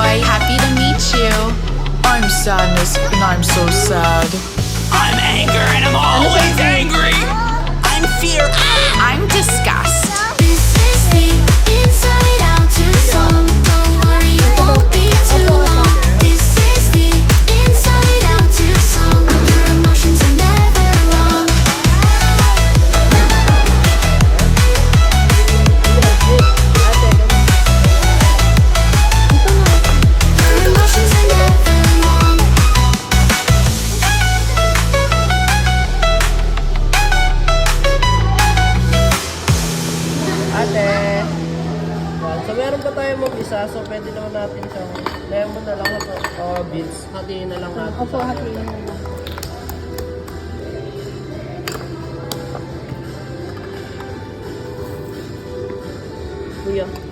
joy. Happy to meet you. I'm sadness and I'm so sad. I'm anger and I'm always angry. I'm fear. I'm disgust. This is the inside out song. Don't worry, it won't be too long. This is the inside out song. Your emotions are never wrong. Your emotions are never wrong. Ate! Yan. So, meron pa tayo mag-isa. So, pwede naman natin siyang lemon na lang ako. O, beets. Hatiin na lang natin. Opo, hatiin na lang. Kuya.